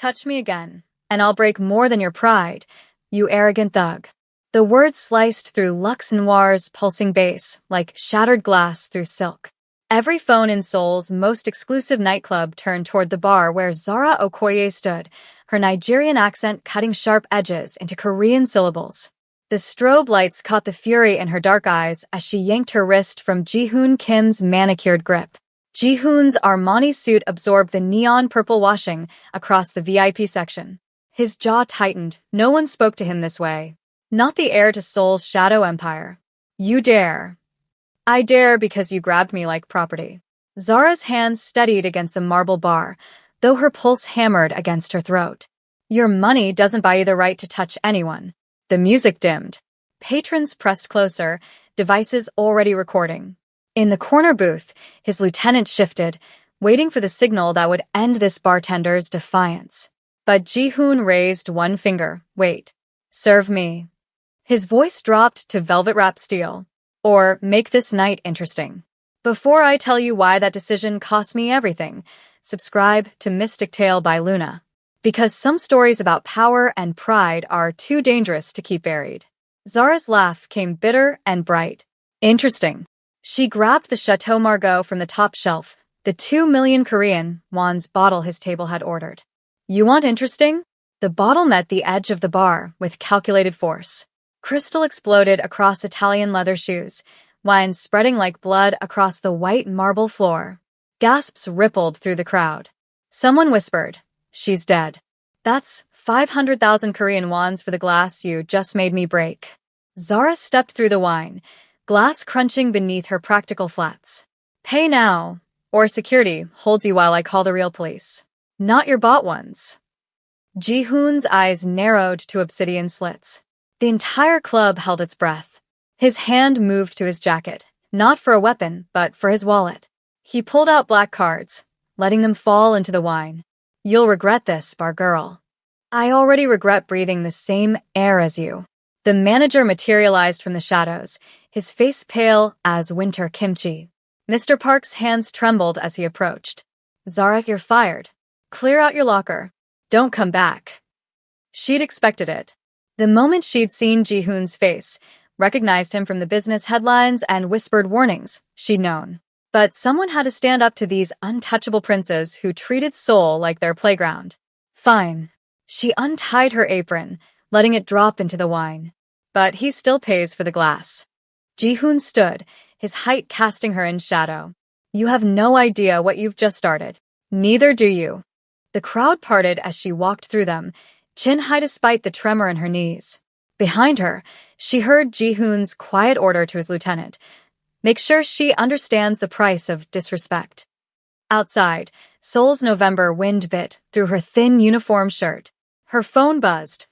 Touch me again, and I'll break more than your pride, you arrogant thug. The words sliced through Lux Noir's pulsing bass like shattered glass through silk. Every phone in Seoul's most exclusive nightclub turned toward the bar where Zara Okoye stood, her Nigerian accent cutting sharp edges into Korean syllables. The strobe lights caught the fury in her dark eyes as she yanked her wrist from Ji-hoon Kim's manicured grip. Ji-hoon's Armani suit absorbed the neon purple washing across the VIP section. His jaw tightened. No one spoke to him this way. Not the heir to Seoul's shadow empire. You dare. I dare because you grabbed me like property. Zara's hands steadied against the marble bar, though her pulse hammered against her throat. Your money doesn't buy you the right to touch anyone. The music dimmed. Patrons pressed closer, devices already recording. In the corner booth, his lieutenant shifted, waiting for the signal that would end this bartender's defiance. But Ji-hoon raised one finger. Wait. Serve me. His voice dropped to velvet-wrapped steel. Or make this night interesting. Before I tell you why that decision cost me everything, subscribe to Mystic Tale by Luna. Because some stories about power and pride are too dangerous to keep buried. Zara's laugh came bitter and bright. Interesting. She grabbed the Chateau Margaux from the top shelf, the 2 million Korean wons bottle his table had ordered. You want interesting? The bottle met the edge of the bar with calculated force. Crystal exploded across Italian leather shoes, wine spreading like blood across the white marble floor. Gasps rippled through the crowd. Someone whispered, "She's dead." That's 500,000 Korean wons for the glass you just made me break. Zara stepped through the wine, glass crunching beneath her practical flats. Pay now, or security holds you while I call the real police. Not your bought ones. Ji-hoon's eyes narrowed to obsidian slits. The entire club held its breath. His hand moved to his jacket, not for a weapon, but for his wallet. He pulled out black cards, letting them fall into the wine. You'll regret this, bar girl. I already regret breathing the same air as you. The manager materialized from the shadows, his face pale as winter kimchi. Mr. Park's hands trembled as he approached. Zara, you're fired. Clear out your locker. Don't come back. She'd expected it. The moment she'd seen Ji-hoon's face, recognized him from the business headlines and whispered warnings, she'd known. But someone had to stand up to these untouchable princes who treated Seoul like their playground. Fine. She untied her apron, letting it drop into the wine. But he still pays for the glass. Ji-hoon stood, his height casting her in shadow. You have no idea what you've just started. Neither do you. The crowd parted as she walked through them, chin high despite the tremor in her knees. Behind her, she heard Ji-hoon's quiet order to his lieutenant. Make sure she understands the price of disrespect. Outside, Seoul's November wind bit through her thin uniform shirt. Her phone buzzed.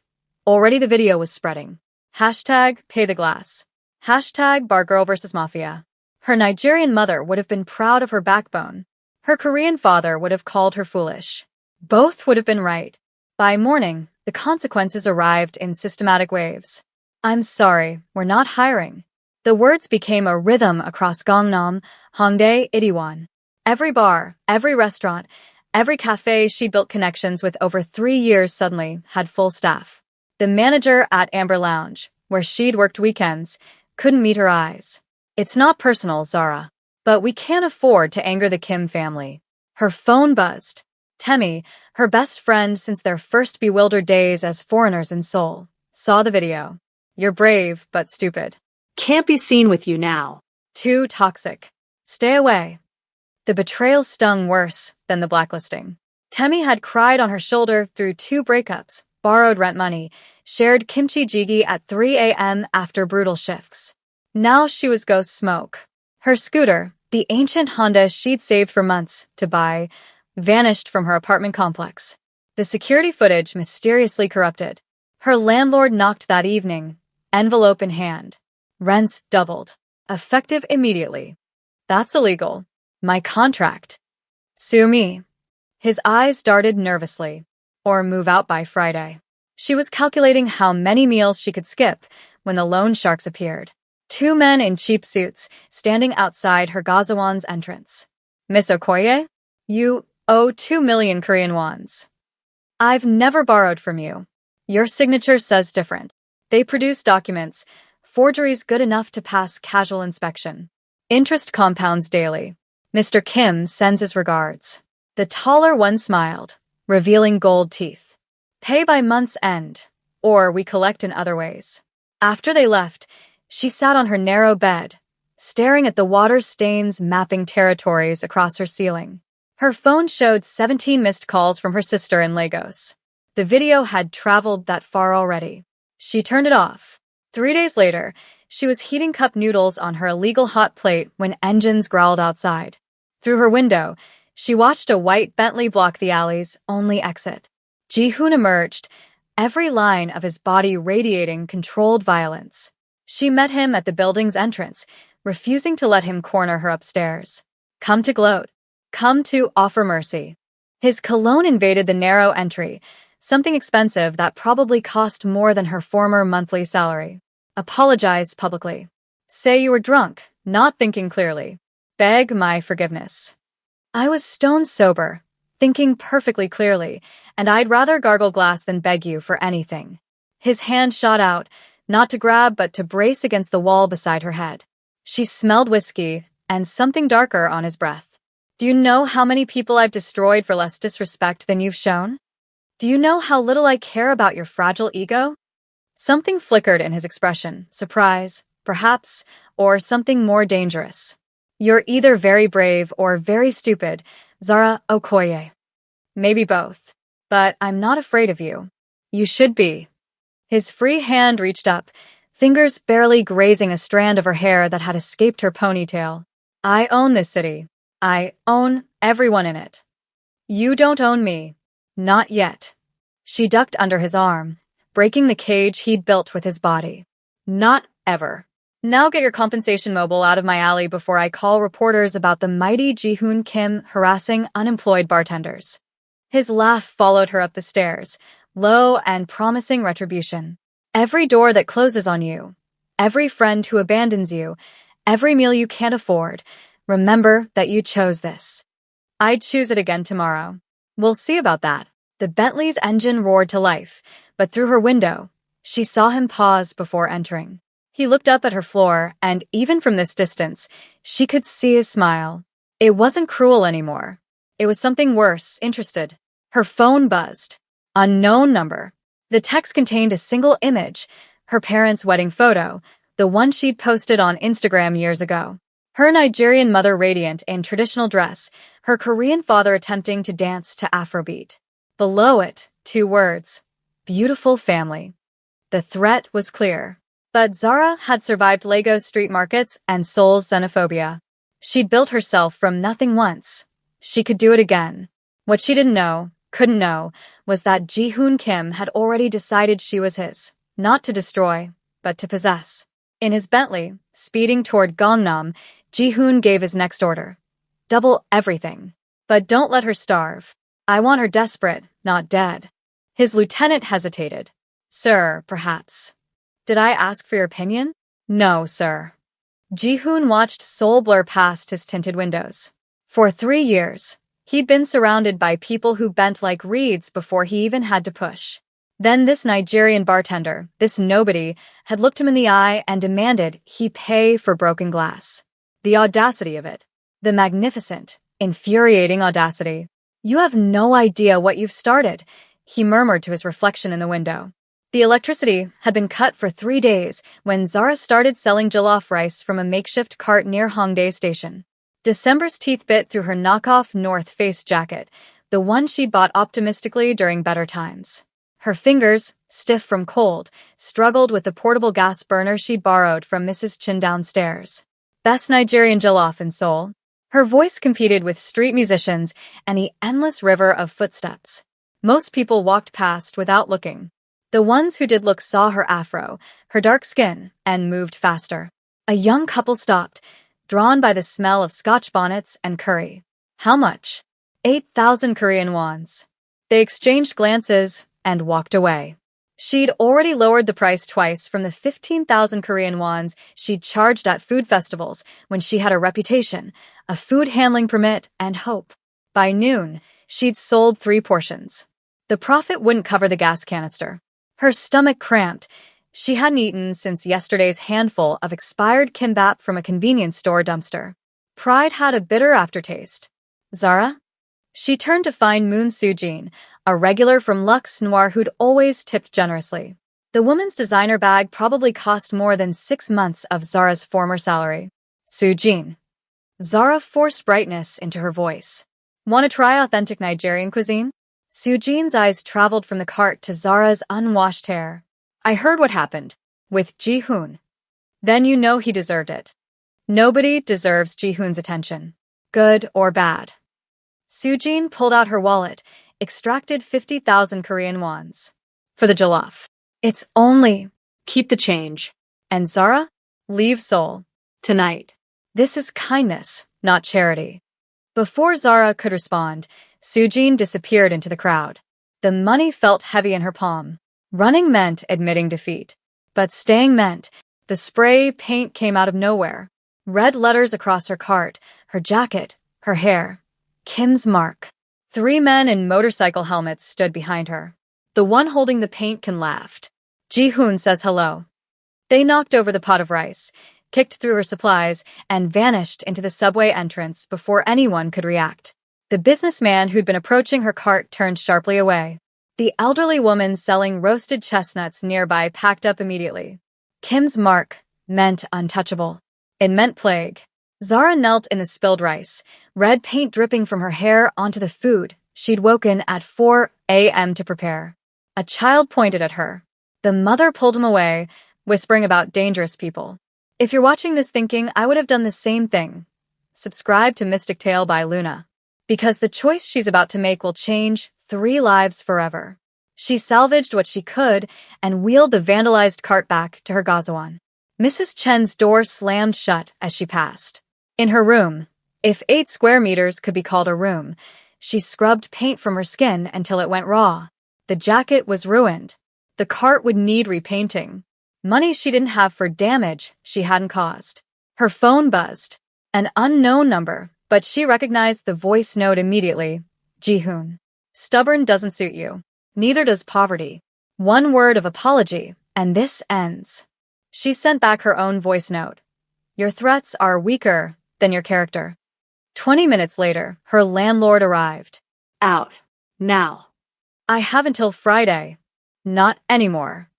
Already the video was spreading. Hashtag pay the glass. Hashtag bargirl versus Mafia. Her Nigerian mother would have been proud of her backbone. Her Korean father would have called her foolish. Both would have been right. By morning, the consequences arrived in systematic waves. I'm sorry, we're not hiring. The words became a rhythm across Gangnam, Hongdae, Itaewon. Every bar, every restaurant, every cafe she built connections with over 3 years suddenly had full staff. The manager at Amber Lounge, where she'd worked weekends, couldn't meet her eyes. It's not personal, Zara, but we can't afford to anger the Kim family. Her phone buzzed. Temi, her best friend since their first bewildered days as foreigners in Seoul, saw the video. You're brave, but stupid. Can't be seen with you now. Too toxic. Stay away. The betrayal stung worse than the blacklisting. Temi had cried on her shoulder through 2 breakups, borrowed rent money, shared kimchi jjigae at 3 a.m. after brutal shifts. Now she was ghost smoke. Her scooter, the ancient Honda she'd saved for months to buy, vanished from her apartment complex. The security footage mysteriously corrupted. Her landlord knocked that evening, envelope in hand. Rents doubled. Effective immediately. That's illegal. My contract. Sue me. His eyes darted nervously. Or move out by Friday. She was calculating how many meals she could skip when the loan sharks appeared. 2 men in cheap suits standing outside her Gazawan's entrance. Miss Okoye? You owe 2 million Korean wons. I've never borrowed from you. Your signature says different. They produce documents, forgeries good enough to pass casual inspection. Interest compounds daily. Mr. Kim sends his regards. The taller one smiled, revealing gold teeth. Pay by month's end, or we collect in other ways. After they left, she sat on her narrow bed, staring at the water stains mapping territories across her ceiling. Her phone showed 17 missed calls from her sister in Lagos. The video had traveled that far already. She turned it off. 3 days later, she was heating cup noodles on her illegal hot plate when engines growled outside. Through her window, she watched a white Bentley block the alley's only exit. Ji-hoon emerged, every line of his body radiating controlled violence. She met him at the building's entrance, refusing to let him corner her upstairs. Come to gloat. Come to offer mercy. His cologne invaded the narrow entry, something expensive that probably cost more than her former monthly salary. Apologize publicly. Say you were drunk, not thinking clearly. Beg my forgiveness. I was stone sober, thinking perfectly clearly, and I'd rather gargle glass than beg you for anything. His hand shot out, not to grab but to brace against the wall beside her head. She smelled whiskey and something darker on his breath. Do you know how many people I've destroyed for less disrespect than you've shown? Do you know how little I care about your fragile ego? Something flickered in his expression, surprise, perhaps, or something more dangerous. You're either very brave or very stupid, Zara Okoye. Maybe both. But I'm not afraid of you. You should be. His free hand reached up, fingers barely grazing a strand of her hair that had escaped her ponytail. I own this city. I own everyone in it. You don't own me. Not yet. She ducked under his arm, breaking the cage he'd built with his body. Not ever. Now get your compensation mobile out of my alley before I call reporters about the mighty Ji-hoon Kim harassing unemployed bartenders. His laugh followed her up the stairs, low and promising retribution. Every door that closes on you, every friend who abandons you, every meal you can't afford, remember that you chose this. I'd choose it again tomorrow. We'll see about that. The Bentley's engine roared to life, but through her window, she saw him pause before entering. He looked up at her floor, and even from this distance, she could see his smile. It wasn't cruel anymore. It was something worse, interested. Her phone buzzed. Unknown number. The text contained a single image, her parents' wedding photo, the one she'd posted on Instagram years ago. Her Nigerian mother radiant in traditional dress, her Korean father attempting to dance to Afrobeat. Below it, 2 words. Beautiful family. The threat was clear. But Zara had survived Lagos street markets and Seoul's xenophobia. She'd built herself from nothing once. She could do it again. What she didn't know, couldn't know, was that Ji-hoon Kim had already decided she was his, not to destroy, but to possess. In his Bentley, speeding toward Gangnam, Ji-hoon gave his next order. Double everything. But don't let her starve. I want her desperate, not dead. His lieutenant hesitated. Sir, perhaps. Did I ask for your opinion? No, sir. Ji-hoon watched Seoul blur past his tinted windows. For 3 years, he'd been surrounded by people who bent like reeds before he even had to push. Then this Nigerian bartender, this nobody, had looked him in the eye and demanded he pay for broken glass. The audacity of it. The magnificent, infuriating audacity. You have no idea what you've started, he murmured to his reflection in the window. The electricity had been cut for 3 days when Zara started selling jollof rice from a makeshift cart near Hongdae Station. December's teeth bit through her knockoff North Face jacket, the one she'd bought optimistically during better times. Her fingers, stiff from cold, struggled with the portable gas burner she'd borrowed from Mrs. Chin downstairs. Best Nigerian jollof in Seoul. Her voice competed with street musicians and the endless river of footsteps. Most people walked past without looking. The ones who did look saw her afro, her dark skin, and moved faster. A young couple stopped, drawn by the smell of Scotch bonnets and curry. How much? 8,000 Korean wons. They exchanged glances and walked away. She'd already lowered the price twice from the 15,000 Korean wons she'd charged at food festivals when she had a reputation, a food handling permit, and hope. By noon, she'd sold 3 portions. The profit wouldn't cover the gas canister. Her stomach cramped. She hadn't eaten since yesterday's handful of expired kimbap from a convenience store dumpster. Pride had a bitter aftertaste. Zara? She turned to find Moon Soo-jin, a regular from Luxe Noir who'd always tipped generously. The woman's designer bag probably cost more than 6 months of Zara's former salary. Soo-jin. Zara forced brightness into her voice. Want to try authentic Nigerian cuisine? Soo-jin's eyes traveled from the cart to Zara's unwashed hair. I heard what happened with Ji-hoon. Then you know he deserved it. Nobody deserves Ji-hoon's attention, good or bad. Soo-jin pulled out her wallet, extracted 50,000 Korean wons. For the jollof. It's only... Keep the change. And Zara? Leave Seoul. Tonight. This is kindness, not charity. Before Zara could respond, Soo-jin disappeared into the crowd. The money felt heavy in her palm. Running meant admitting defeat. But staying meant the spray paint came out of nowhere. Red letters across her cart, her jacket, her hair. Kim's mark. 3 men in motorcycle helmets stood behind her. The one holding the paint can laughed. Ji-hoon says hello. They knocked over the pot of rice, kicked through her supplies, and vanished into the subway entrance before anyone could react. The businessman who'd been approaching her cart turned sharply away. The elderly woman selling roasted chestnuts nearby packed up immediately. Kim's mark meant untouchable. It meant plague. Zara knelt in the spilled rice, red paint dripping from her hair onto the food she'd woken at 4 a.m. to prepare. A child pointed at her. The mother pulled him away, whispering about dangerous people. If you're watching this thinking I would have done the same thing, subscribe to Mystic Tale by Luna. Because the choice she's about to make will change 3 lives forever. She salvaged what she could and wheeled the vandalized cart back to her gazawan. Mrs. Chen's door slammed shut as she passed. In her room, if 8 square meters could be called a room, she scrubbed paint from her skin until it went raw. The jacket was ruined. The cart would need repainting. Money she didn't have for damage she hadn't caused. Her phone buzzed. An unknown number, but she recognized the voice note immediately. Ji-hoon. Stubborn doesn't suit you. Neither does poverty. 1 word of apology, and this ends. She sent back her own voice note. Your threats are weaker than your character. 20 minutes later, her landlord arrived. Out. Now. I have until Friday. Not anymore.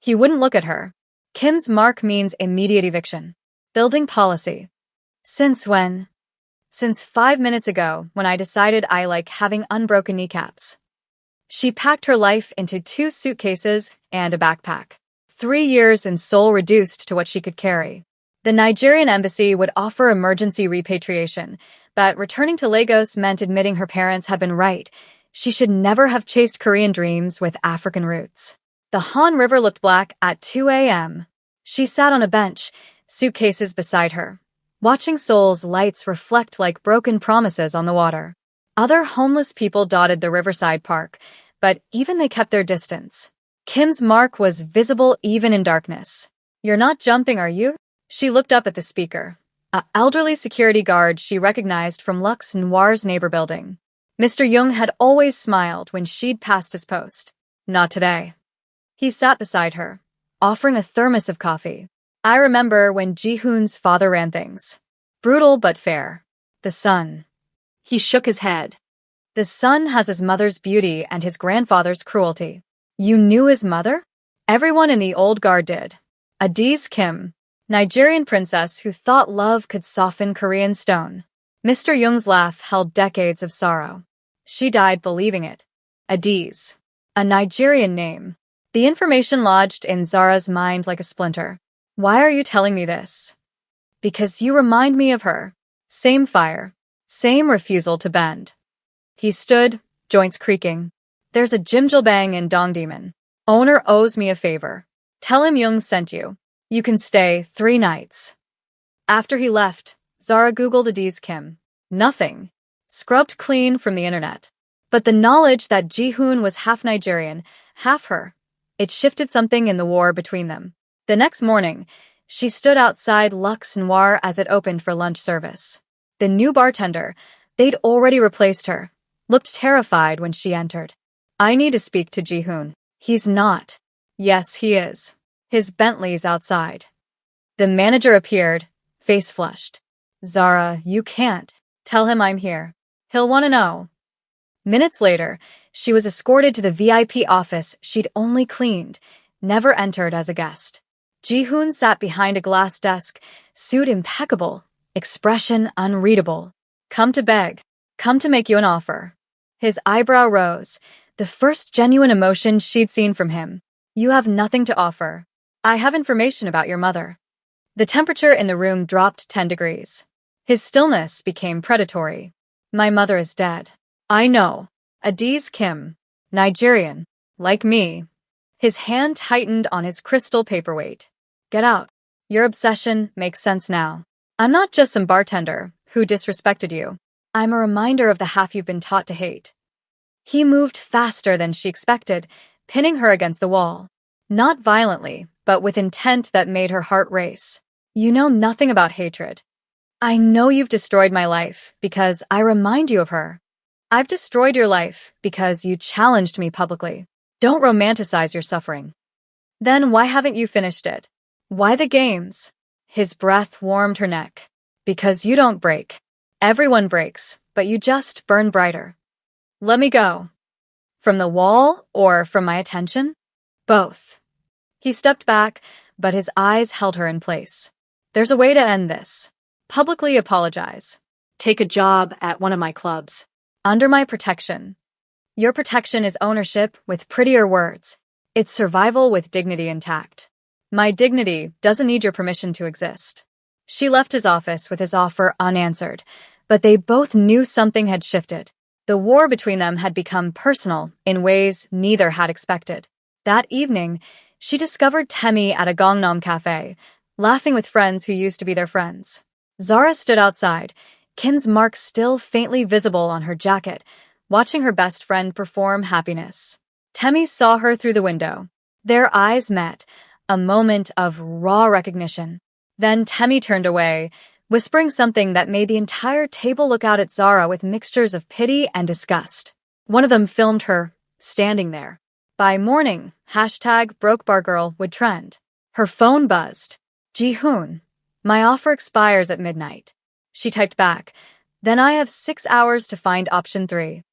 He wouldn't look at her. Kim's mark means immediate eviction. Building policy. Since when? Since 5 minutes ago, when I decided I like having unbroken kneecaps. She packed her life into 2 suitcases and a backpack. 3 years in Seoul reduced to what she could carry. The Nigerian embassy would offer emergency repatriation, but returning to Lagos meant admitting her parents had been right. She should never have chased Korean dreams with African roots. The Han River looked black at 2 a.m. She sat on a bench, suitcases beside her, watching Seoul's lights reflect like broken promises on the water. Other homeless people dotted the riverside park, but even they kept their distance. Kim's mark was visible even in darkness. You're not jumping, are you? She looked up at the speaker. An elderly security guard she recognized from Luxe Noir's neighbor building. Mr. Jung had always smiled when she'd passed his post. Not today. He sat beside her, offering a thermos of coffee. I remember when Ji-hoon's father ran things. Brutal but fair. The son. He shook his head. The son has his mother's beauty and his grandfather's cruelty. You knew his mother? Everyone in the old guard did. Adiz Kim, Nigerian princess who thought love could soften Korean stone. Mr. Jung's laugh held decades of sorrow. She died believing it. Adiz. A Nigerian name. The information lodged in Zara's mind like a splinter. Why are you telling me this? Because you remind me of her. Same fire. Same refusal to bend. He stood, joints creaking. There's a jimjilbang in Dongdaemun. Owner owes me a favor. Tell him Jung sent you. You can stay 3 nights. After he left, Zara Googled Adiz Kim. Nothing. Scrubbed clean from the internet. But the knowledge that Ji-hoon was half Nigerian, half her, it shifted something in the war between them. The next morning, she stood outside Luxe Noir as it opened for lunch service. The new bartender, they'd already replaced her, looked terrified when she entered. I need to speak to Ji-hoon. He's not. Yes, he is. His Bentley's outside. The manager appeared, face flushed. Zara, you can't. Tell him I'm here. He'll want to know. Minutes later, she was escorted to the VIP office she'd only cleaned, never entered as a guest. Ji-hoon sat behind a glass desk, suit impeccable, expression unreadable. Come to beg. Come to make you an offer. His eyebrow rose, the first genuine emotion she'd seen from him. You have nothing to offer. I have information about your mother. The temperature in the room dropped 10 degrees. His stillness became predatory. My mother is dead. I know. Adiz Kim. Nigerian. Like me. His hand tightened on his crystal paperweight. Get out. Your obsession makes sense now. I'm not just some bartender who disrespected you. I'm a reminder of the half you've been taught to hate. He moved faster than she expected, pinning her against the wall. Not violently, but with intent that made her heart race. You know nothing about hatred. I know you've destroyed my life because I remind you of her. I've destroyed your life because you challenged me publicly. Don't romanticize your suffering. Then why haven't you finished it? Why the games? His breath warmed her neck. Because you don't break. Everyone breaks, but you just burn brighter. Let me go. From the wall or from my attention? Both. He stepped back, but his eyes held her in place. There's a way to end this. Publicly apologize. Take a job at one of my clubs. Under my protection. Your protection is ownership with prettier words. It's survival with dignity intact. My dignity doesn't need your permission to exist. She left his office with his offer unanswered, but they both knew something had shifted. The war between them had become personal in ways neither had expected. That evening, she discovered Temi at a Gangnam cafe, laughing with friends who used to be their friends. Zara stood outside, Kim's mark still faintly visible on her jacket, watching her best friend perform happiness. Temi saw her through the window. Their eyes met, a moment of raw recognition. Then Temi turned away, whispering something that made the entire table look out at Zara with mixtures of pity and disgust. One of them filmed her, standing there. By morning, #BrokeBarGirl would trend. Her phone buzzed. Ji-hoon, my offer expires at midnight. She typed back, then I have 6 hours to find option 3.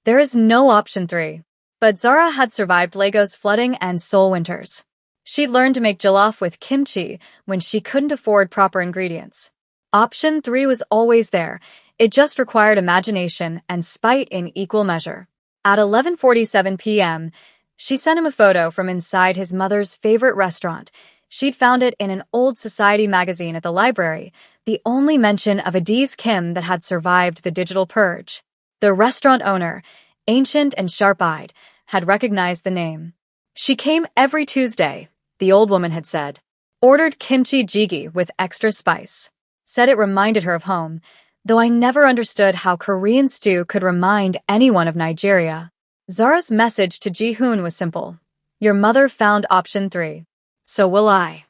There is no option 3. But Zara had survived Lagos flooding and Seoul winters. She'd learned to make jollof with kimchi when she couldn't afford proper ingredients. Option 3 was always there. It just required imagination and spite in equal measure. At 11:47 p.m., she sent him a photo from inside his mother's favorite restaurant. She'd found it in an old society magazine at the library, the only mention of Adiz Kim that had survived the digital purge. The restaurant owner, ancient and sharp-eyed, had recognized the name. She came every Tuesday, the old woman had said. Ordered kimchi jjigae with extra spice. Said it reminded her of home, though I never understood how Korean stew could remind anyone of Nigeria. Zara's message to Ji-hoon was simple. Your mother found option 3. So will I.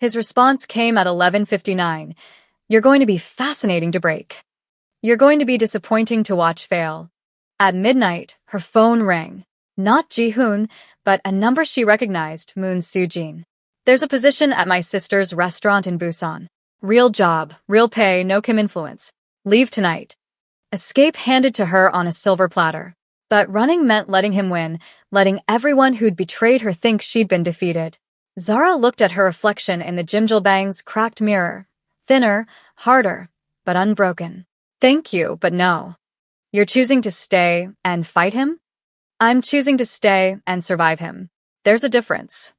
His response came at 11:59. You're going to be fascinating to break. You're going to be disappointing to watch fail. At midnight, her phone rang. Not Ji-hoon, but a number she recognized, Moon Soo-jin. There's a position at my sister's restaurant in Busan. Real job, real pay, no Kim influence. Leave tonight. Escape handed to her on a silver platter. But running meant letting him win, letting everyone who'd betrayed her think she'd been defeated. Zara looked at her reflection in the Jimjilbang's cracked mirror. Thinner, harder, but unbroken. Thank you, but no. You're choosing to stay and fight him? I'm choosing to stay and survive him. There's a difference.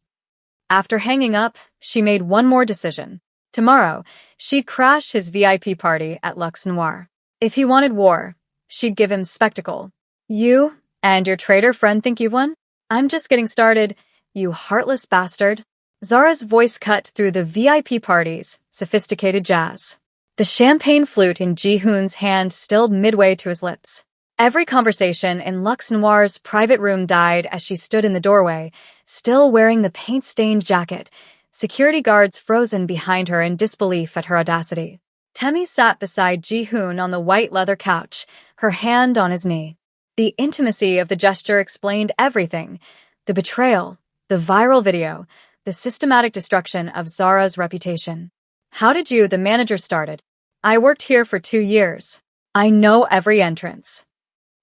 After hanging up, she made one more decision. Tomorrow, she'd crash his VIP party at Lux Noir. If he wanted war, she'd give him spectacle. You and your traitor friend think you've won? I'm just getting started, you heartless bastard. Zara's voice cut through the VIP party's sophisticated jazz. The champagne flute in Ji-hoon's hand stilled midway to his lips. Every conversation in Lux Noir's private room died as she stood in the doorway, still wearing the paint-stained jacket, security guards frozen behind her in disbelief at her audacity. Temi sat beside Ji-hoon on the white leather couch, her hand on his knee. The intimacy of the gesture explained everything. The betrayal, the viral video, the systematic destruction of Zara's reputation. How did you, the manager, started? I worked here for 2 years. I know every entrance.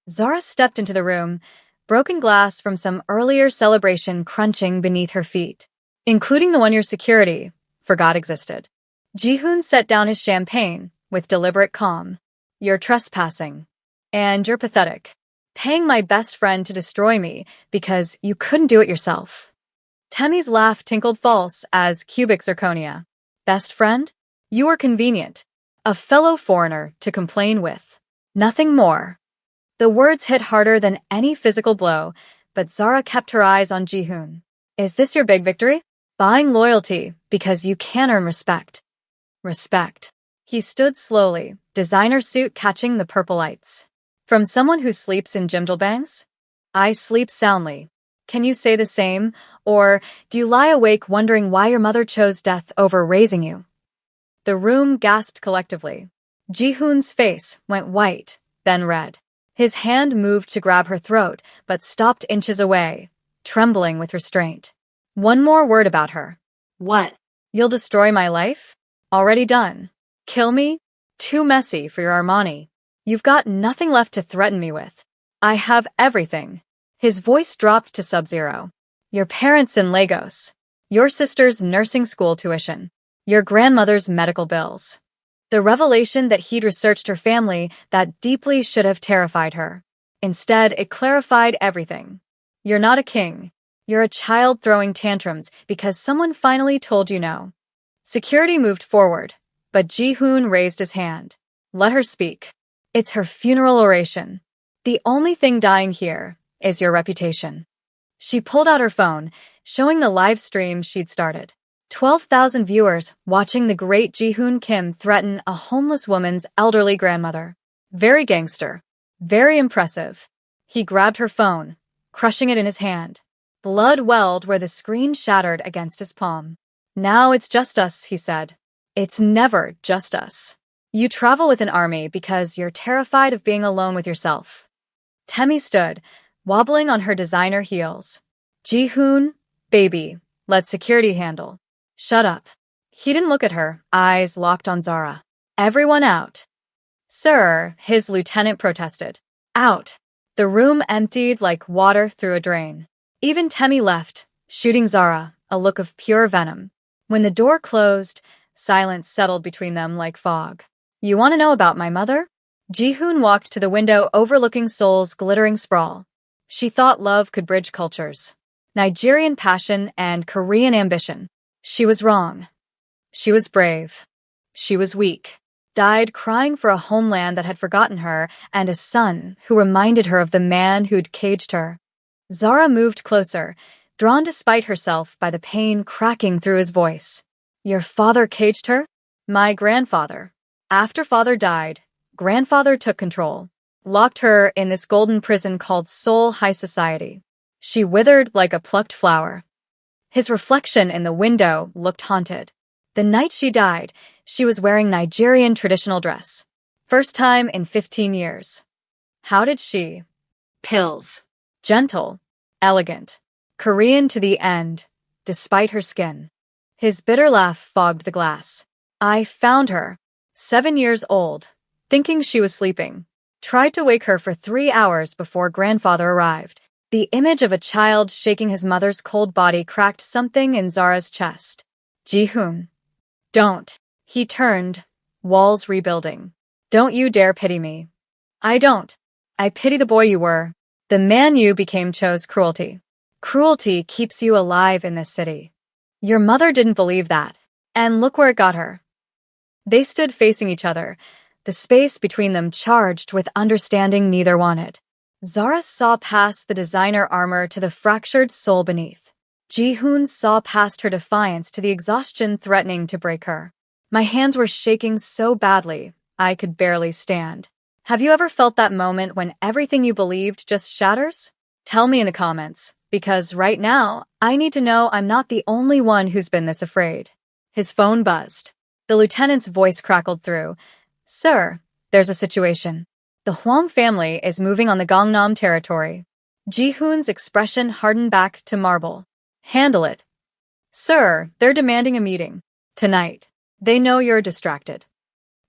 Zara stepped into the room, broken glass from some earlier celebration crunching beneath her feet, including the one your security forgot existed. Jihoon set down his champagne with deliberate calm. You're trespassing. And you're pathetic. Paying my best friend to destroy me because you couldn't do it yourself. Temmie's laugh tinkled false as cubic zirconia. Best friend? You were convenient. A fellow foreigner to complain with. Nothing more. The words hit harder than any physical blow, but Zara kept her eyes on Jihoon. Is this your big victory? Buying loyalty because you can earn respect. Respect. He stood slowly, designer suit catching the purple lights. From someone who sleeps in jimdalbangs? I sleep soundly. Can you say the same, or do you lie awake wondering why your mother chose death over raising you? The room gasped collectively. Jihoon's face went white, then red. His hand moved to grab her throat, but stopped inches away, trembling with restraint. One more word about her. What? You'll destroy my life? Already done. Kill me? Too messy for your Armani. You've got nothing left to threaten me with. I have everything. His voice dropped to sub-zero. Your parents in Lagos. Your sister's nursing school tuition. Your grandmother's medical bills. The revelation that he'd researched her family that deeply should have terrified her. Instead, it clarified everything. You're not a king. You're a child throwing tantrums because someone finally told you no. Security moved forward, but Jihoon raised his hand. Let her speak. It's her funeral oration. The only thing dying here is your reputation. She pulled out her phone, showing the live stream she'd started. 12,000 viewers watching the great Jihoon Kim threaten a homeless woman's elderly grandmother. Very gangster. Very impressive. He grabbed her phone, crushing it in his hand. Blood welled where the screen shattered against his palm. Now it's just us, he said. It's never just us. You travel with an army because you're terrified of being alone with yourself. Temmie stood, wobbling on her designer heels. Jihoon, baby, let security handle. Shut up. He didn't look at her, eyes locked on Zara. Everyone out. Sir, his lieutenant protested. Out. The room emptied like water through a drain. Even Temmie left, shooting Zara, a look of pure venom. When the door closed, silence settled between them like fog. You want to know about my mother? Jihoon walked to the window overlooking Seoul's glittering sprawl. She thought love could bridge cultures. Nigerian passion and Korean ambition. She was wrong. She was brave. She was weak. Died crying for a homeland that had forgotten her and a son who reminded her of the man who'd caged her. Zara moved closer, drawn despite herself by the pain cracking through his voice. Your father caged her? My grandfather. After father died, grandfather took control, locked her in this golden prison called Seoul High Society. She withered like a plucked flower. His reflection in the window looked haunted. The night she died, she was wearing Nigerian traditional dress. First time in 15 years. How did she? Pills. Gentle, elegant, Korean to the end, despite her skin. His bitter laugh fogged the glass. I found her, 7 years old, thinking she was sleeping. Tried to wake her for 3 hours before grandfather arrived. The image of a child shaking his mother's cold body cracked something in Zara's chest. Jihoon. Don't. He turned, walls rebuilding. Don't you dare pity me. I don't. I pity the boy you were. The man you became chose cruelty. Cruelty keeps you alive in this city. Your mother didn't believe that. And look where it got her. They stood facing each other, the space between them charged with understanding neither wanted. Zara saw past the designer armor to the fractured soul beneath. Jihoon saw past her defiance to the exhaustion threatening to break her. My hands were shaking so badly, I could barely stand. Have you ever felt that moment when everything you believed just shatters? Tell me in the comments, because right now, I need to know I'm not the only one who's been this afraid. His phone buzzed. The lieutenant's voice crackled through. Sir, there's a situation. The Huang family is moving on the Gangnam territory. Ji-hoon's expression hardened back to marble. Handle it. Sir, they're demanding a meeting. Tonight. They know you're distracted.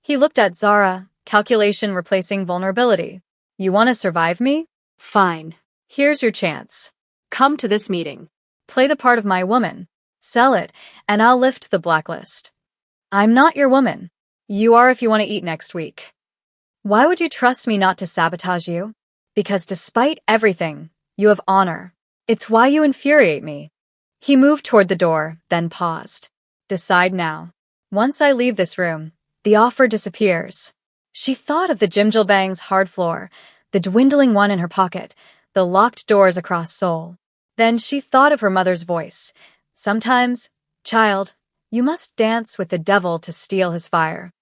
He looked at Zara, calculation replacing vulnerability. You want to survive me? Fine. Here's your chance. Come to this meeting. Play the part of my woman. Sell it, and I'll lift the blacklist. I'm not your woman. You are if you want to eat next week. Why would you trust me not to sabotage you? Because despite everything, you have honor. It's why you infuriate me. He moved toward the door, then paused. Decide now. Once I leave this room, the offer disappears. She thought of the Jimjilbang's hard floor, the dwindling one in her pocket, the locked doors across Seoul. Then she thought of her mother's voice. Sometimes, child, you must dance with the devil to steal his fire.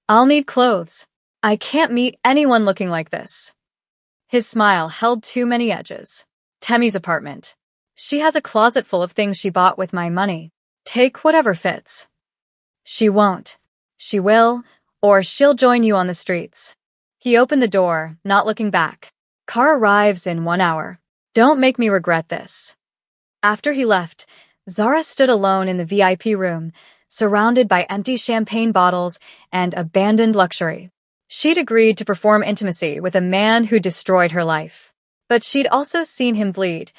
I'll need clothes. I can't meet anyone looking like this. His smile held too many edges. Temmie's apartment. She has a closet full of things she bought with my money. Take whatever fits. She won't. She will, or she'll join you on the streets. He opened the door, not looking back. Car arrives in 1 hour. Don't make me regret this. After he left, Zara stood alone in the VIP room, surrounded by empty champagne bottles and abandoned luxury. She'd agreed to perform intimacy with a man who destroyed her life. But she'd also seen him bleed,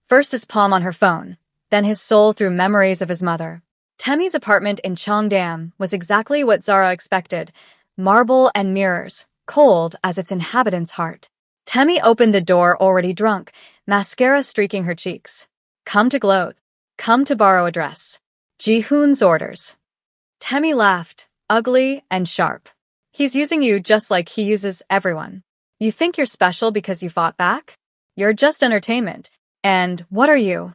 first his palm on her phone, then his soul through memories of his mother. Temmie's apartment in Cheongdam was exactly what Zara expected, marble and mirrors, cold as its inhabitant's heart. Temmie opened the door already drunk, mascara streaking her cheeks. Come to gloat. Come to borrow a dress. Ji-hoon's orders. Temmie laughed, ugly and sharp. He's using you just like he uses everyone. You think you're special because you fought back? You're just entertainment. And what are you?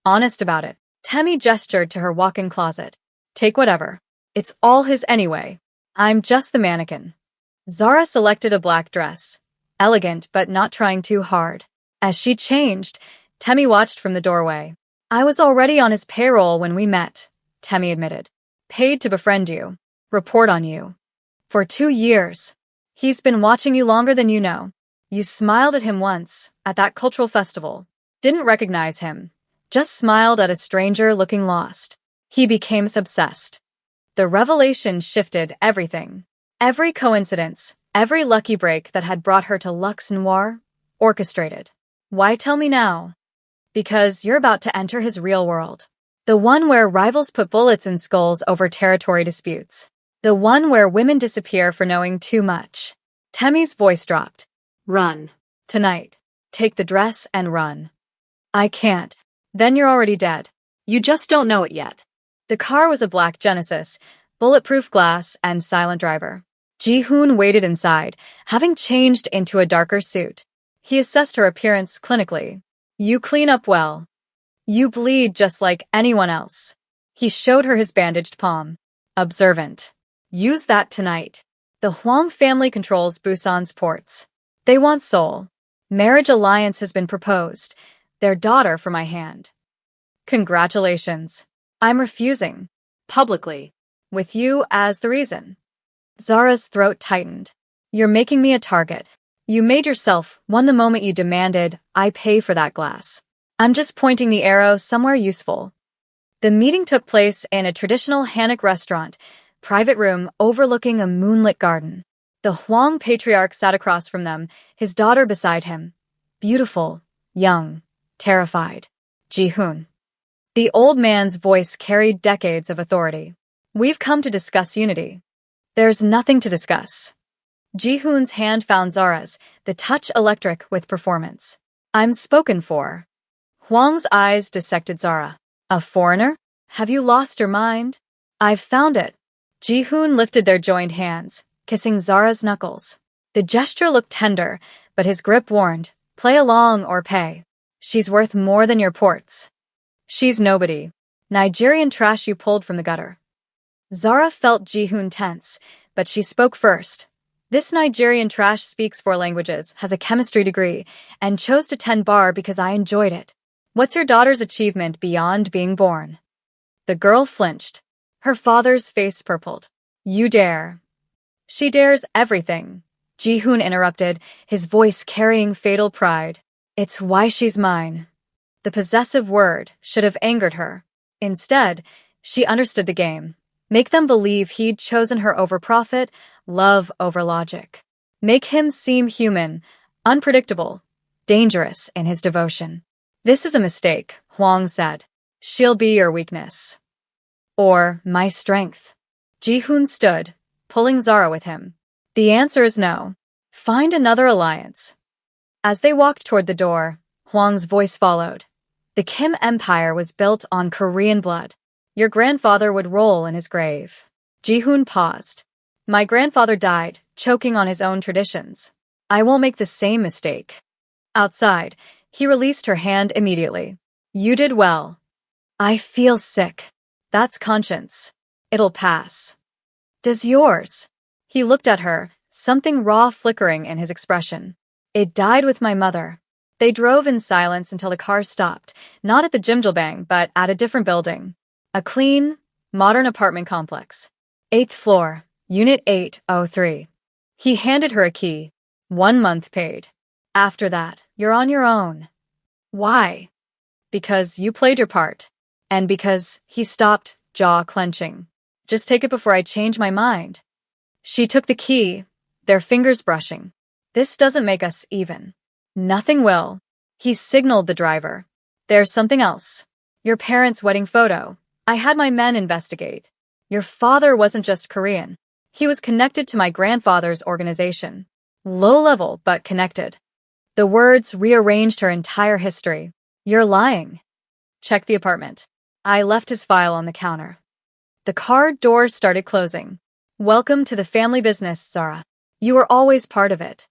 Honest about it. Temmie gestured to her walk-in closet. Take whatever. It's all his anyway. I'm just the mannequin. Zara selected a black dress. Elegant but not trying too hard. As she changed, Temmie watched from the doorway. I was already on his payroll when we met, Temmie admitted. Paid to befriend you. Report on you. For 2 years. He's been watching you longer than you know. You smiled at him once, at that cultural festival. Didn't recognize him. Just smiled at a stranger looking lost. He became obsessed. The revelation shifted everything. Every coincidence, every lucky break that had brought her to Lux Noir, orchestrated. Why tell me now? Because you're about to enter his real world. The one where rivals put bullets in skulls over territory disputes. The one where women disappear for knowing too much. Temmie's voice dropped. Run. Tonight. Take the dress and run. I can't. Then you're already dead. You just don't know it yet. The car was a black Genesis, bulletproof glass and silent driver. Ji-hoon waited inside, having changed into a darker suit. He assessed her appearance clinically. You clean up well. You bleed just like anyone else. He showed her his bandaged palm. Observant. Use that tonight. The Huang family controls Busan's ports. They want Seoul. Marriage alliance has been proposed. Their daughter for my hand. Congratulations. I'm refusing. Publicly. With you as the reason. Zara's throat tightened. You're making me a target. You made yourself one the moment you demanded, I pay for that glass. I'm just pointing the arrow somewhere useful. The meeting took place in a traditional Hanok restaurant, private room overlooking a moonlit garden. The Huang patriarch sat across from them, his daughter beside him. Beautiful, young, terrified. Ji-hoon. The old man's voice carried decades of authority. We've come to discuss unity. There's nothing to discuss. Ji-hoon's hand found Zara's, the touch electric with performance. I'm spoken for. Huang's eyes dissected Zara. A foreigner? Have you lost your mind? I've found it. Ji-hoon lifted their joined hands, kissing Zara's knuckles. The gesture looked tender, but his grip warned, play along or pay. She's worth more than your ports. She's nobody. Nigerian trash you pulled from the gutter. Zara felt Ji-hoon tense, but she spoke first. This Nigerian trash speaks 4 languages, has a chemistry degree, and chose to tend bar because I enjoyed it. What's your daughter's achievement beyond being born? The girl flinched. Her father's face purpled. You dare. She dares everything. Ji-hoon interrupted, his voice carrying fatal pride. It's why she's mine. The possessive word should have angered her. Instead, she understood the game. Make them believe he'd chosen her over profit, love over logic. Make him seem human, unpredictable, dangerous in his devotion. This is a mistake, Huang said. She'll be your weakness. Or my strength. Ji-hoon stood, pulling Zara with him. The answer is no. Find another alliance. As they walked toward the door, Huang's voice followed. The Kim Empire was built on Korean blood. Your grandfather would roll in his grave. Ji-hoon paused. My grandfather died, choking on his own traditions. I won't make the same mistake. Outside, he released her hand immediately. You did well. I feel sick. That's conscience. It'll pass. Does yours? He looked at her, something raw flickering in his expression. It died with my mother. They drove in silence until the car stopped, not at the Jimjilbang, but at a different building. A clean, modern apartment complex. 8th floor, Unit 803. He handed her a key. 1 month paid. After that, you're on your own. Why? Because you played your part. And because he stopped, jaw clenching. Just take it before I change my mind. She took the key, their fingers brushing. This doesn't make us even. Nothing will. He signaled the driver. There's something else. Your parents' wedding photo. I had my men investigate. Your father wasn't just Korean. He was connected to my grandfather's organization. Low level, but connected. The words rearranged her entire history. You're lying. Check the apartment. I left his file on the counter. The car doors started closing. Welcome to the family business, Zara. You were always part of it.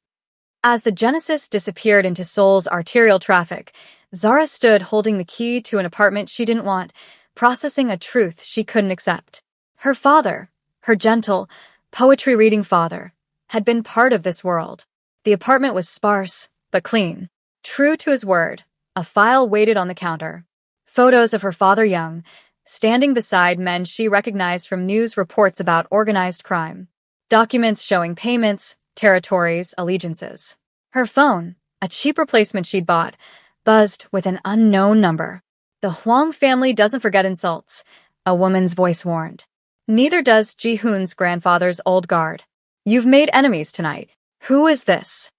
As the Genesis disappeared into Seoul's arterial traffic, Zara stood holding the key to an apartment she didn't want, processing a truth she couldn't accept. Her father, her gentle, poetry-reading father, had been part of this world. The apartment was sparse, but clean. True to his word, a file waited on the counter. Photos of her father young, standing beside men she recognized from news reports about organized crime. Documents showing payments, territories, allegiances. Her phone, a cheap replacement she'd bought, buzzed with an unknown number. The Huang family doesn't forget insults, a woman's voice warned. Neither does Ji-hoon's grandfather's old guard. You've made enemies tonight. Who is this?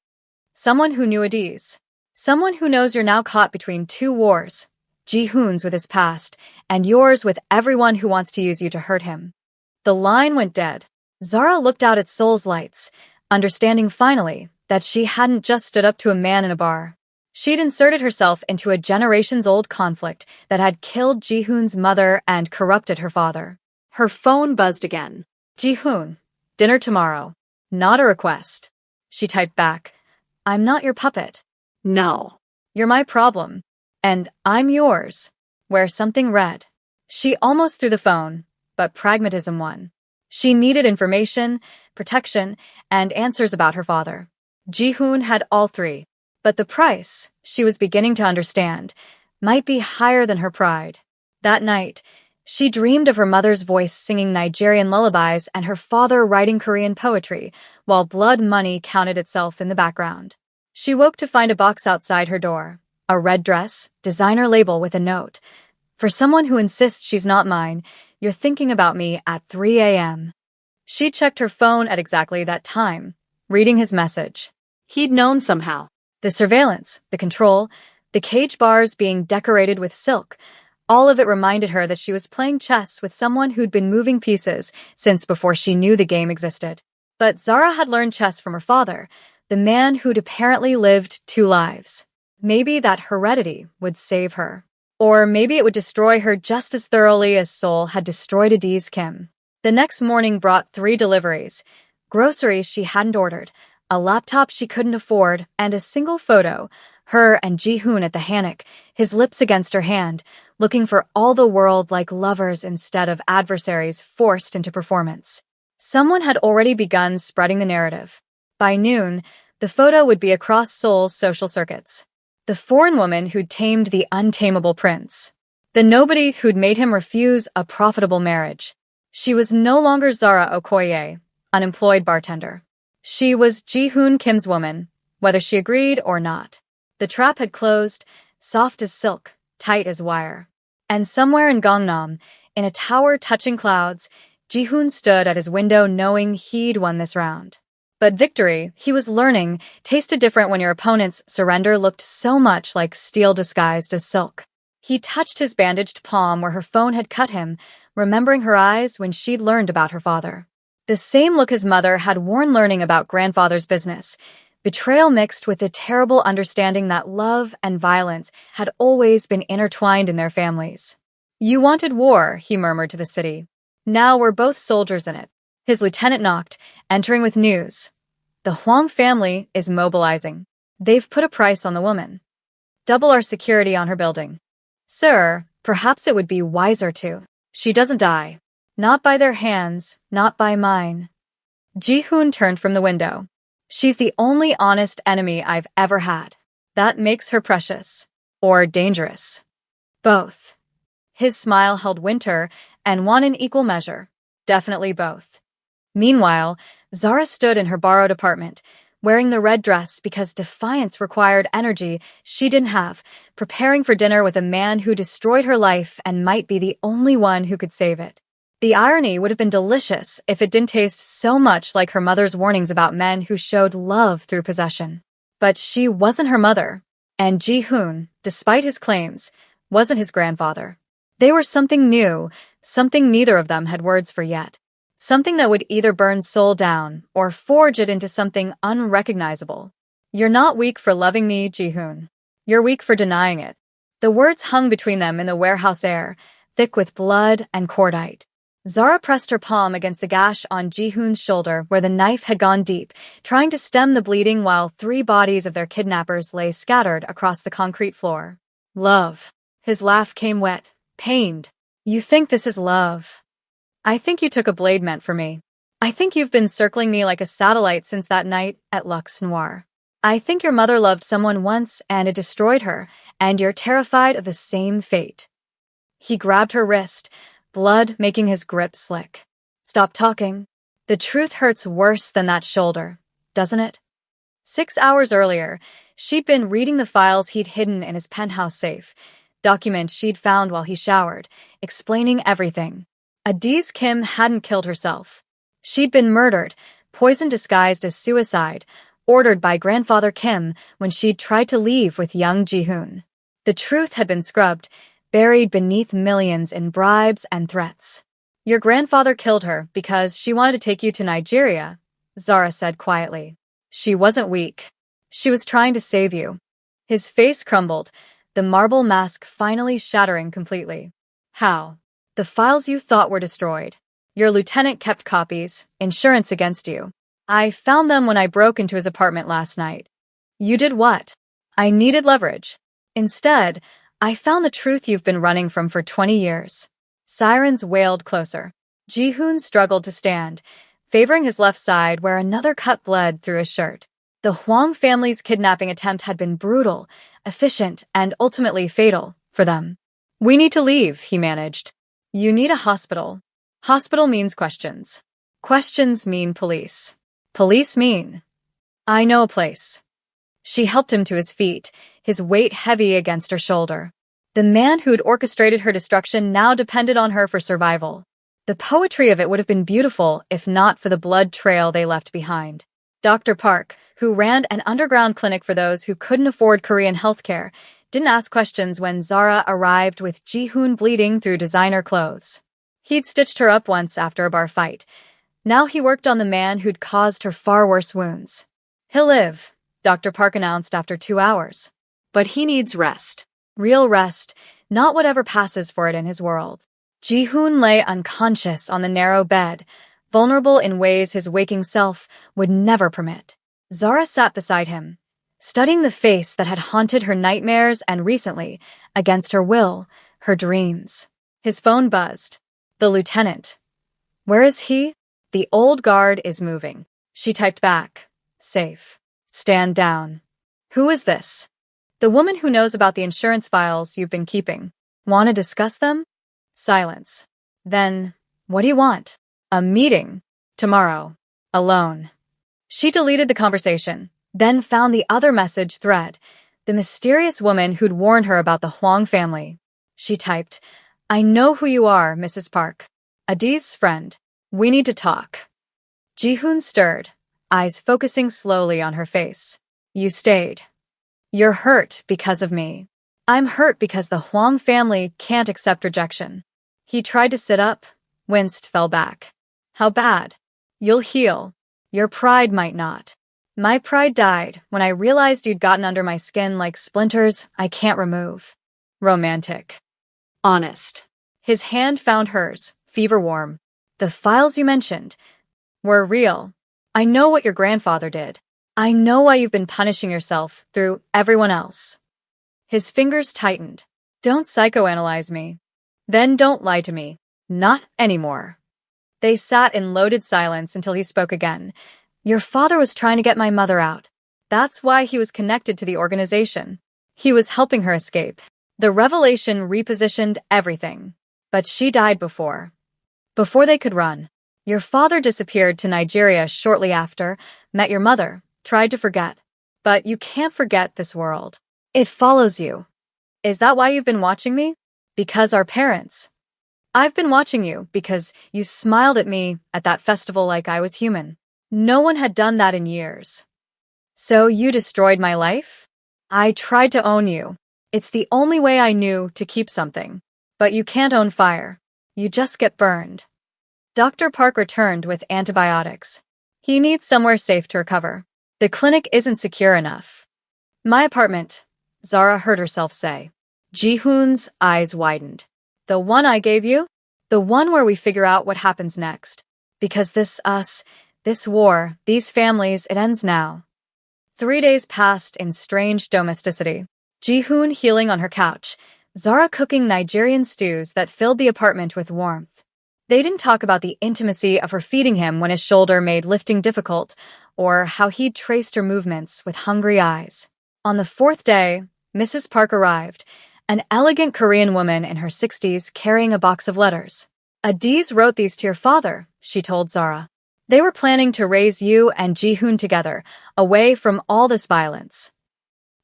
Someone who knew Adiz. Someone who knows you're now caught between two wars. Ji-hoon's with his past, and yours with everyone who wants to use you to hurt him. The line went dead. Zara looked out at Seoul's lights, understanding finally that she hadn't just stood up to a man in a bar. She'd inserted herself into a generations-old conflict that had killed Ji-hoon's mother and corrupted her father. Her phone buzzed again. Ji-hoon, dinner tomorrow. Not a request. She typed back, I'm not your puppet. No. You're my problem. And I'm yours. Where something read. She almost threw the phone, but pragmatism won. She needed information, protection, and answers about her father. Ji-hoon had all three. But the price, she was beginning to understand, might be higher than her pride. That night, she dreamed of her mother's voice singing Nigerian lullabies and her father writing Korean poetry, while blood money counted itself in the background. She woke to find a box outside her door. A red dress, designer label with a note. For someone who insists she's not mine, you're thinking about me at 3 a.m. She checked her phone at exactly that time, reading his message. He'd known somehow. The surveillance, the control, the cage bars being decorated with silk, all of it reminded her that she was playing chess with someone who'd been moving pieces since before she knew the game existed. But Zara had learned chess from her father, the man who'd apparently lived 2 lives. Maybe that heredity would save her. Or maybe it would destroy her just as thoroughly as Seoul had destroyed Adiz Kim. The next morning brought 3 deliveries, groceries she hadn't ordered, a laptop she couldn't afford, and a single photo, her and Ji-hoon at the hammock, his lips against her hand, looking for all the world like lovers instead of adversaries forced into performance. Someone had already begun spreading the narrative. By noon, the photo would be across Seoul's social circuits. The foreign woman who'd tamed the untamable prince. The nobody who'd made him refuse a profitable marriage. She was no longer Zara Okoye, unemployed bartender. She was Ji-hoon Kim's woman, whether she agreed or not. The trap had closed, soft as silk, tight as wire. And somewhere in Gangnam, in a tower touching clouds, Ji-hoon stood at his window knowing he'd won this round. But victory, he was learning, tasted different when your opponent's surrender looked so much like steel disguised as silk. He touched his bandaged palm where her phone had cut him, remembering her eyes when she'd learned about her father. The same look his mother had worn learning about grandfather's business, betrayal mixed with the terrible understanding that love and violence had always been intertwined in their families. "You wanted war," he murmured to the city. "Now we're both soldiers in it." His lieutenant knocked, entering with news. "The Huang family is mobilizing. They've put a price on the woman. Double our security on her building." "Sir, perhaps it would be wiser to. She doesn't die. Not by their hands, not by mine." Ji-hoon turned from the window. "She's the only honest enemy I've ever had. That makes her precious. Or dangerous. Both." His smile held winter and won in equal measure. Definitely both. Meanwhile, Zara stood in her borrowed apartment, wearing the red dress because defiance required energy she didn't have, preparing for dinner with a man who destroyed her life and might be the only one who could save it. The irony would have been delicious if it didn't taste so much like her mother's warnings about men who showed love through possession. But she wasn't her mother, and Ji-hoon, despite his claims, wasn't his grandfather. They were something new, something neither of them had words for yet. Something that would either burn soul down or forge it into something unrecognizable. "You're not weak for loving me, Ji-hoon. You're weak for denying it." The words hung between them in the warehouse air, thick with blood and cordite. Zara pressed her palm against the gash on Ji-hoon's shoulder where the knife had gone deep, trying to stem the bleeding while 3 bodies of their kidnappers lay scattered across the concrete floor. "Love." His laugh came wet, pained. "You think this is love? I think you took a blade meant for me. I think you've been circling me like a satellite since that night at Lux Noir. I think your mother loved someone once and it destroyed her, and you're terrified of the same fate." He grabbed her wrist, blood making his grip slick. "Stop talking. The truth hurts worse than that shoulder, doesn't it?" 6 hours earlier, she'd been reading the files he'd hidden in his penthouse safe, documents she'd found while he showered, explaining everything. Adiz Kim hadn't killed herself. She'd been murdered, poison disguised as suicide, ordered by grandfather Kim when she'd tried to leave with young Ji-hoon. The truth had been scrubbed, buried beneath millions in bribes and threats. "Your grandfather killed her because she wanted to take you to Nigeria," Zara said quietly. "She wasn't weak. She was trying to save you." His face crumbled, the marble mask finally shattering completely. "How?" "The files you thought were destroyed. Your lieutenant kept copies, insurance against you. I found them when I broke into his apartment last night." "You did what?" "I needed leverage. Instead, I found the truth you've been running from for 20 years. Sirens wailed closer. Ji-hoon struggled to stand, favoring his left side where another cut bled through his shirt. The Huang family's kidnapping attempt had been brutal, efficient, and ultimately fatal for them. "We need to leave," he managed. "You need a hospital. Hospital means questions. Questions mean police. Police mean, I know a place." She helped him to his feet, his weight heavy against her shoulder. The man who'd orchestrated her destruction now depended on her for survival. The poetry of it would have been beautiful if not for the blood trail they left behind. Dr. Park, who ran an underground clinic for those who couldn't afford Korean healthcare, didn't ask questions when Zara arrived with Ji-hoon bleeding through designer clothes. He'd stitched her up once after a bar fight. Now he worked on the man who'd caused her far worse wounds. "He'll live," Dr. Park announced after 2 hours. But he needs rest. Real rest, not whatever passes for it in his world. Ji-hoon lay unconscious on the narrow bed, vulnerable in ways his waking self would never permit. Zara sat beside him, studying the face that had haunted her nightmares and recently, against her will, her dreams. His phone buzzed. "The lieutenant." "Where is he?" "The old guard is moving." She typed back. "Safe. Stand down." "Who is this?" "The woman who knows about the insurance files you've been keeping." "Want to discuss them?" Silence. Then, "What do you want?" "A meeting. Tomorrow. Alone." She deleted the conversation, then found the other message thread, the mysterious woman who'd warned her about the Huang family. She typed, "I know who you are, Mrs. Park. Adi's friend. We need to talk." Ji-hoon stirred, eyes focusing slowly on her face. "You stayed. You're hurt because of me. I'm hurt because the Huang family can't accept rejection." He tried to sit up, winced, fell back. "How bad? You'll heal. Your pride might not. My pride died when I realized you'd gotten under my skin like splinters I can't remove." Romantic. Honest. His hand found hers, fever warm. "The files you mentioned were real. I know what your grandfather did. I know why you've been punishing yourself through everyone else." His fingers tightened. "Don't psychoanalyze me. Then don't lie to me. Not anymore." They sat in loaded silence until he spoke again. "Your father was trying to get my mother out. That's why he was connected to the organization. He was helping her escape. The revelation repositioned everything. But she died before they could run. Your father disappeared to Nigeria shortly after, met your mother, tried to forget. But you can't forget this world. It follows you. Is that why you've been watching me? Because our parents. I've been watching you because you smiled at me at that festival like I was human. No one had done that in years. So you destroyed my life? I tried to own you. It's the only way I knew to keep something. But you can't own fire. You just get burned." Dr. Park returned with antibiotics. "He needs somewhere safe to recover. The clinic isn't secure enough." "My apartment," Zara heard herself say. Ji-hoon's eyes widened. "The one I gave you? The one where we figure out what happens next. Because this war, these families, it ends now." 3 days passed in strange domesticity. Ji-hoon healing on her couch, Zara cooking Nigerian stews that filled the apartment with warmth. They didn't talk about the intimacy of her feeding him when his shoulder made lifting difficult, or how he'd traced her movements with hungry eyes. On the 4th day, Mrs. Park arrived, an elegant Korean woman in her 60s carrying a box of letters. "Adiz wrote these to your father," she told Zara. "They were planning to raise you and Ji-hoon together, away from all this violence."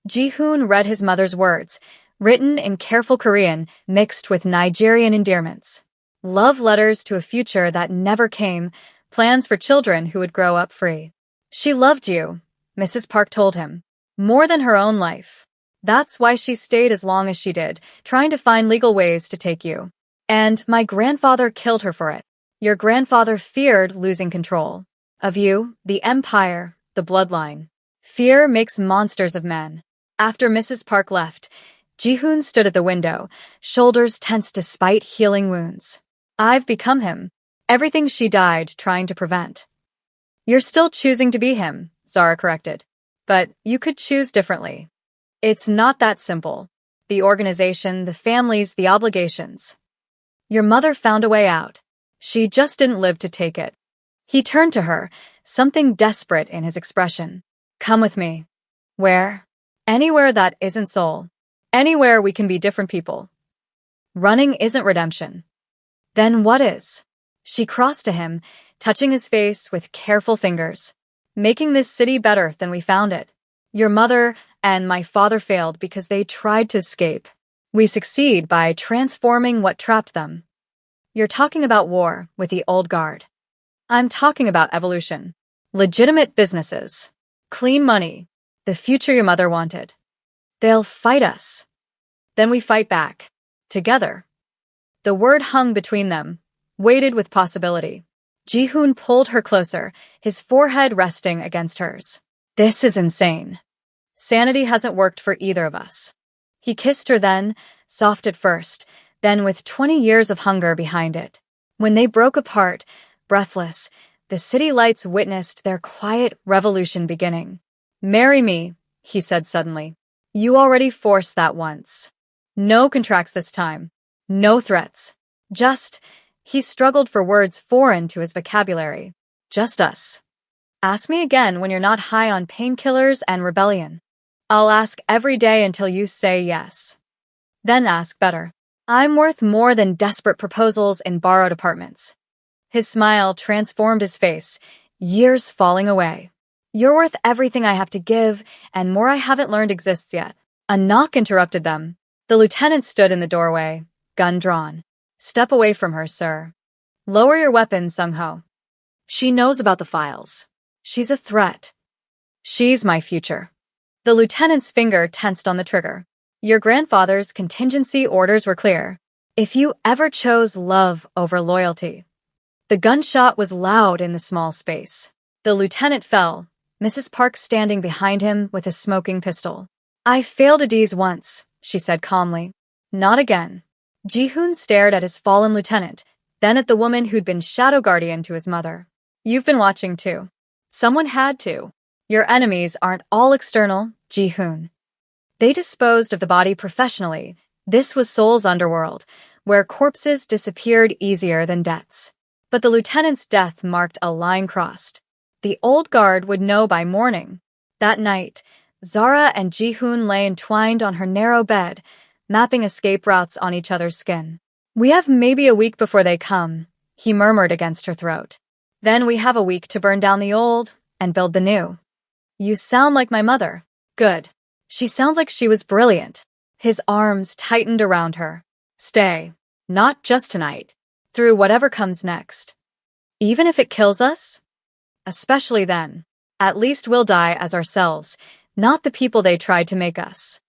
Ji-hoon read his mother's words, written in careful Korean mixed with Nigerian endearments. Love letters to a future that never came, plans for children who would grow up free. "She loved you," Mrs. Park told him, "more than her own life. That's why she stayed as long as she did, trying to find legal ways to take you. And my grandfather killed her for it. Your grandfather feared losing control. Of you, the empire, the bloodline. Fear makes monsters of men." After Mrs. Park left, Ji-hoon stood at the window, shoulders tense despite healing wounds. "I've become him. Everything she died trying to prevent." "You're still choosing to be him," Zara corrected. "But you could choose differently. It's not that simple. The organization, the families, the obligations. Your mother found a way out. She just didn't live to take it." He turned to her, something desperate in his expression. "Come with me." "Where?" "Anywhere that isn't Seoul. Anywhere we can be different people." "Running isn't redemption." "Then what is?" She crossed to him, touching his face with careful fingers. "Making this city better than we found it. Your mother and my father failed because they tried to escape. We succeed by transforming what trapped them." "You're talking about war with the old guard." "I'm talking about evolution. Legitimate businesses. Clean money. The future your mother wanted. They'll fight us. Then we fight back. Together." The word hung between them, weighted with possibility. Ji-hoon pulled her closer, his forehead resting against hers. "This is insane. Sanity hasn't worked for either of us." He kissed her then, soft at first, then with 20 years of hunger behind it. When they broke apart, breathless, the city lights witnessed their quiet revolution beginning. "Marry me," he said suddenly. "You already forced that once. No contracts this time. No threats. Just," he struggled for words foreign to his vocabulary, "just us. Ask me again when you're not high on painkillers and rebellion. I'll ask every day until you say yes. Then ask better. I'm worth more than desperate proposals in borrowed apartments." His smile transformed his face, years falling away. You're worth everything I have to give, and more I haven't learned exists yet. A knock interrupted them. The lieutenant stood in the doorway, gun drawn. Step away from her, sir. Lower your weapon, Sung-ho. She knows about the files. She's a threat. She's my future. The lieutenant's finger tensed on the trigger. Your grandfather's contingency orders were clear. If you ever chose love over loyalty. The gunshot was loud in the small space. The lieutenant fell, Mrs. Park standing behind him with a smoking pistol. I failed Adiz once, she said calmly. Not again. Ji-hoon stared at his fallen lieutenant, then at the woman who'd been shadow guardian to his mother. You've been watching too. Someone had to. Your enemies aren't all external, Ji-hoon. They disposed of the body professionally. This was Seoul's underworld, where corpses disappeared easier than deaths. But the lieutenant's death marked a line crossed. The old guard would know by morning. That night, Zara and Ji-hoon lay entwined on her narrow bed, mapping escape routes on each other's skin. We have maybe a week before they come, he murmured against her throat. Then we have a week to burn down the old and build the new. You sound like my mother. Good. She sounds like she was brilliant. His arms tightened around her. Stay. Not just tonight. Through whatever comes next. Even if it kills us? Especially then. At least we'll die as ourselves, not the people they tried to make us.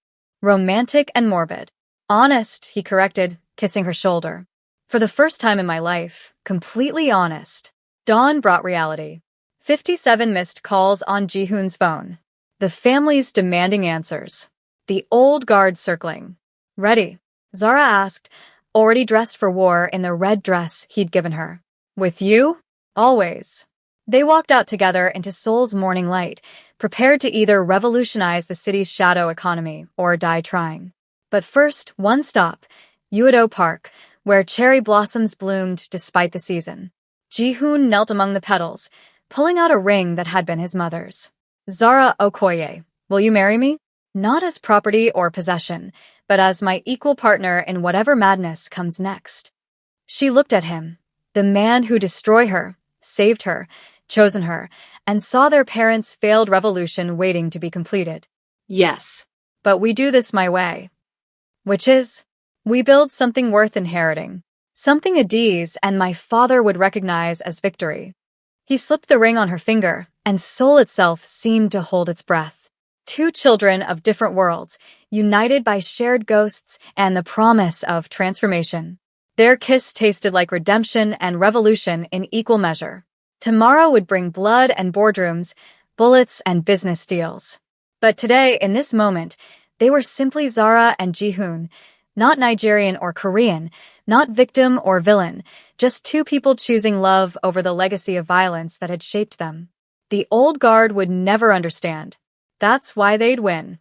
Romantic and morbid. Honest, he corrected, kissing her shoulder. For the first time in my life, completely honest. Dawn brought reality. 57 missed calls on Ji-hoon's phone. The family's demanding answers. The old guard circling. Ready? Zara asked, already dressed for war in the red dress he'd given her. With you? Always. They walked out together into Seoul's morning light, prepared to either revolutionize the city's shadow economy or die trying. But first, one stop, Uedo Park, where cherry blossoms bloomed despite the season. Ji-hoon knelt among the petals, pulling out a ring that had been his mother's. Zara Okoye, will you marry me? Not as property or possession, but as my equal partner in whatever madness comes next. She looked at him, the man who destroyed her, saved her, chosen her, and saw their parents' failed revolution waiting to be completed. Yes. But we do this my way. Which is, we build something worth inheriting. Something Adiz and my father would recognize as victory. He slipped the ring on her finger, and Seoul itself seemed to hold its breath. Two children of different worlds, united by shared ghosts and the promise of transformation. Their kiss tasted like redemption and revolution in equal measure. Tomorrow would bring blood and boardrooms, bullets and business deals. But today, in this moment, they were simply Zara and Ji-hoon, not Nigerian or Korean, not victim or villain, just two people choosing love over the legacy of violence that had shaped them. The old guard would never understand. That's why they'd win.